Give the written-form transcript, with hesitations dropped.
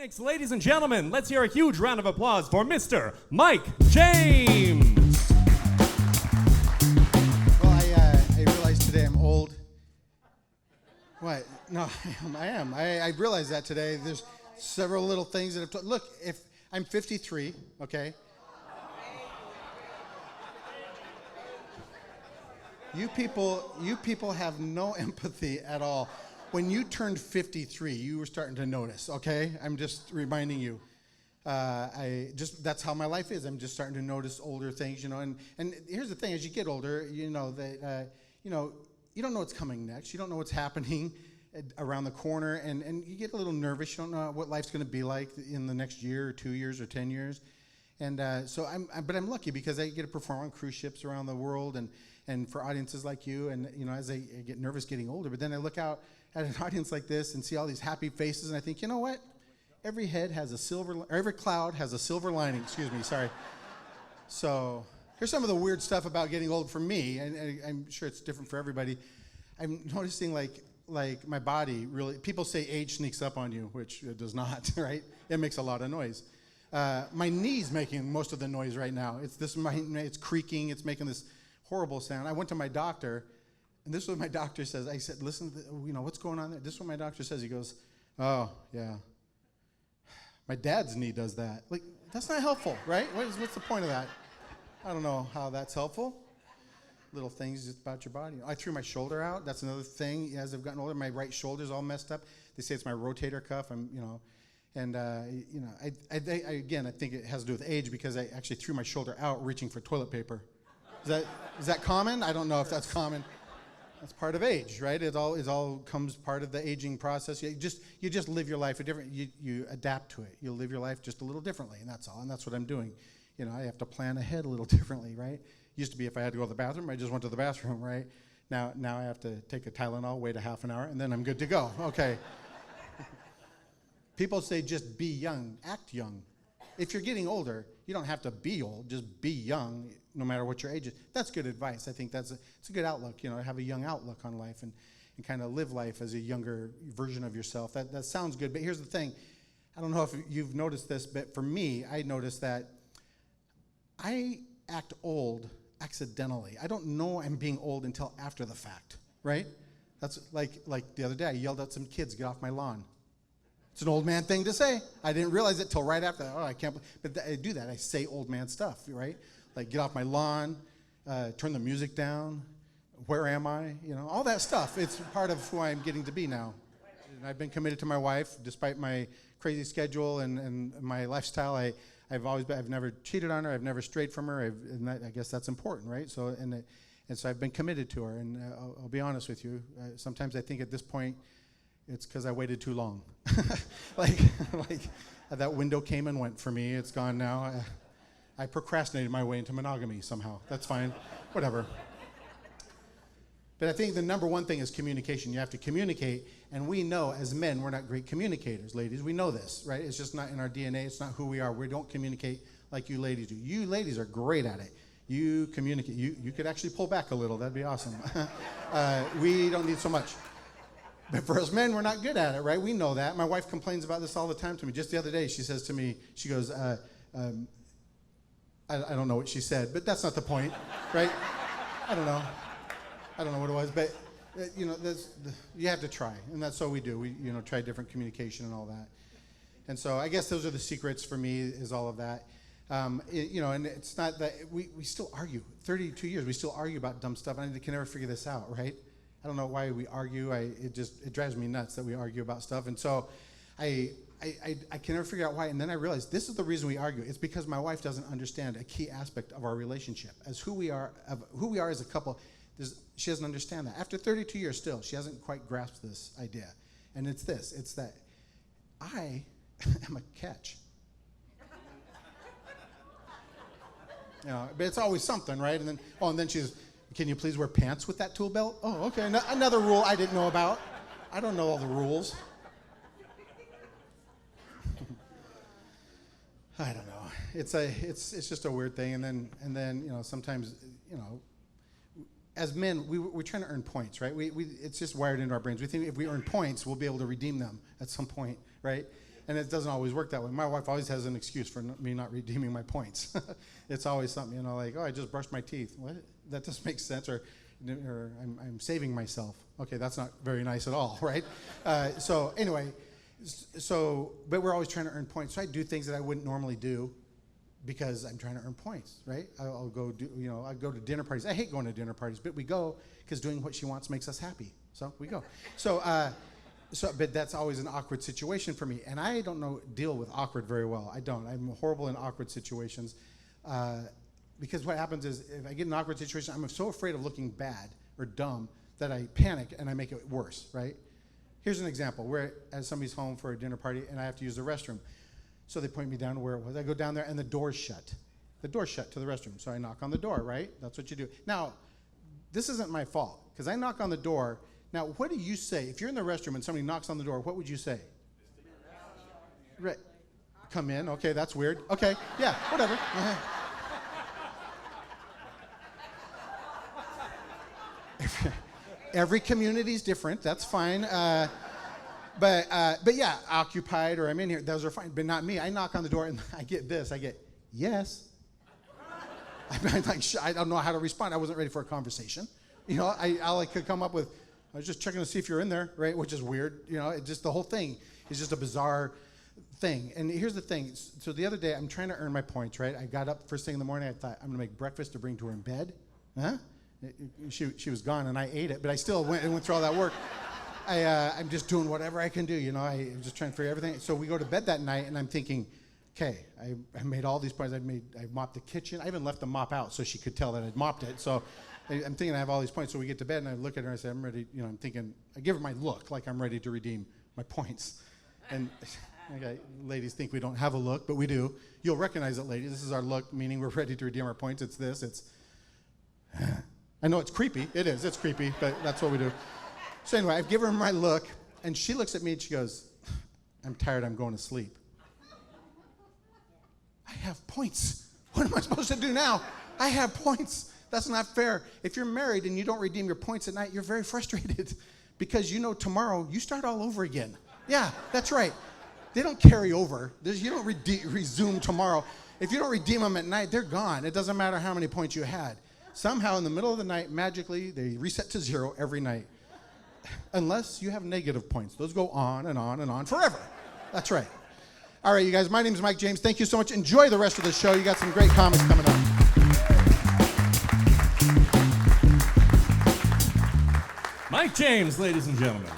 Phoenix, ladies and gentlemen, let's hear a huge round of applause for Mr. Mike James. Well, I realized today I'm old. What? No, I am. I realized that today. There's several little things that have look, if I'm 53, okay? You people have no empathy at all. When you turned 53, you were starting to notice, okay? I'm just reminding you. That's how my life is. I'm just starting to notice older things, and here's the thing, as you get older, you don't know what's coming next. You don't know what's happening around the corner, and you get a little nervous. You don't know what life's going to be like in the next year or 2 years or 10 years. And so I'm lucky because I get to perform on cruise ships around the world and for audiences like you. And, as I get nervous getting older, but then I look out at an audience like this and see all these happy faces, and I think, you know what? Every cloud has a silver lining. Excuse me, sorry. So here's some of the weird stuff about getting old for me, and I'm sure it's different for everybody. I'm noticing like my body really, people say age sneaks up on you, which it does not, right? It makes a lot of noise. My knee's making most of the noise right now. It's creaking, it's making this horrible sound. I went to my doctor, and this is what my doctor says. I said, listen, what's going on there? This is what my doctor says. He goes, oh, yeah. My dad's knee does that. Like, that's not helpful, right? What's the point of that? I don't know how that's helpful. Little things just about your body. I threw my shoulder out. That's another thing. As I've gotten older, my right shoulder's all messed up. They say it's my rotator cuff. I think it has to do with age because I actually threw my shoulder out reaching for toilet paper. Is that common? I don't know if that's common. That's part of age, right? It all comes part of the aging process. You just live your life you adapt to it. You live your life just a little differently, and that's all. And that's what I'm doing. I have to plan ahead a little differently, right? Used to be if I had to go to the bathroom, I just went to the bathroom, right? Now I have to take a Tylenol, wait a half an hour, and then I'm good to go. Okay. People say just be young, act young. If you're getting older, you don't have to be old, just be young, no matter what your age is. That's good advice. I think it's a good outlook, have a young outlook on life and kind of live life as a younger version of yourself. That sounds good, but here's the thing. I don't know if you've noticed this, but for me, I noticed that I act old accidentally. I don't know I'm being old until after the fact, right? That's like the other day, I yelled at some kids, get off my lawn. It's an old man thing to say. I didn't realize it till right after. Oh, I can't. But I do that. I say old man stuff, right? Like get off my lawn, turn the music down. Where am I? All that stuff. It's part of who I'm getting to be now. And I've been committed to my wife, despite my crazy schedule and my lifestyle. I've never cheated on her. I've never strayed from her. I guess that's important, right? So so I've been committed to her. And I'll be honest with you. Sometimes I think at this point, it's because I waited too long. like that window came and went for me. It's gone now. I procrastinated my way into monogamy somehow. That's fine. Whatever. But I think the number one thing is communication. You have to communicate. And we know as men, we're not great communicators, ladies. We know this, right? It's just not in our DNA. It's not who we are. We don't communicate like you ladies do. You ladies are great at it. You communicate. You could actually pull back a little. That'd be awesome. We don't need so much. But for us men, we're not good at it, right? We know that. My wife complains about this all the time to me. Just the other day, she says to me, she goes, I don't know what she said, but that's not the point, right? I don't know what it was, but you have to try, and that's what we do. We try different communication and all that. And so I guess those are the secrets for me, is all of that. And it's not that we still argue. 32 years, we still argue about dumb stuff, and I can never figure this out, right? I don't know why we argue. It drives me nuts that we argue about stuff. And so I can never figure out why. And then I realized this is the reason we argue. It's because my wife doesn't understand a key aspect of our relationship. As who we are as a couple, she doesn't understand that. After 32 years still, she hasn't quite grasped this idea. And it's this. It's that I am a catch. But it's always something, right? And then she's, can you please wear pants with that tool belt? Oh, okay. Another rule I didn't know about. I don't know all the rules. I don't know. It's just a weird thing. And then sometimes as men we're trying to earn points, right? It's just wired into our brains. We think if we earn points, we'll be able to redeem them at some point, right? And it doesn't always work that way. My wife always has an excuse for me not redeeming my points. It's always something, like, oh, I just brushed my teeth. What? That doesn't make sense. Or I'm saving myself. Okay, that's not very nice at all, right? So anyway, but we're always trying to earn points. So I do things that I wouldn't normally do because I'm trying to earn points, right? I'll go I go to dinner parties. I hate going to dinner parties, but we go because doing what she wants makes us happy. So we go. But that's always an awkward situation for me. And I don't deal with awkward very well. I don't. I'm horrible in awkward situations. Because what happens is if I get in an awkward situation, I'm so afraid of looking bad or dumb that I panic and I make it worse, right? Here's an example. We're at somebody's home for a dinner party and I have to use the restroom. So they point me down to where it was. I go down there and the door's shut. The door's shut to the restroom. So I knock on the door, right? That's what you do. Now, this isn't my fault because I knock on the door. Now, what do you say? If you're in the restroom and somebody knocks on the door, what would you say? Right. Come in. Okay, that's weird. Okay, yeah, whatever. Every community is different. That's fine. But yeah, occupied or I'm in here. Those are fine, but not me. I knock on the door and I get this. I get, yes. I'm like, I don't know how to respond. I wasn't ready for a conversation. I could come up with, I was just checking to see if you're in there, right? Which is weird. It just the whole thing is just a bizarre thing. And here's the thing. So the other day, I'm trying to earn my points, right? I got up first thing in the morning. I thought, I'm going to make breakfast to bring to her in bed. Huh? She was gone, and I ate it, but I still went through all that work. I'm just doing whatever I can do, I'm just trying to figure everything. So we go to bed that night, and I'm thinking, okay, I made all these points. I mopped the kitchen. I even left the mop out so she could tell that I'd mopped it. So I'm thinking I have all these points. So we get to bed, and I look at her, and I say, I'm ready. I'm thinking, I give her my look, like I'm ready to redeem my points. And okay, ladies think we don't have a look, but we do. You'll recognize it, ladies. This is our look, meaning we're ready to redeem our points. It's this. It's... I know it's creepy. It is. It's creepy, but that's what we do. So anyway, I give her my look, and she looks at me, and she goes, I'm tired. I'm going to sleep. I have points. What am I supposed to do now? I have points. That's not fair. If you're married and you don't redeem your points at night, you're very frustrated because tomorrow you start all over again. Yeah, that's right. They don't carry over. You don't resume tomorrow. If you don't redeem them at night, they're gone. It doesn't matter how many points you had. Somehow in the middle of the night, magically, they reset to 0 every night. Unless you have negative points. Those go on and on and on forever. That's right. All right, you guys, my name is Mike James. Thank you so much. Enjoy the rest of the show. You got some great comments coming up. Mike James, ladies and gentlemen.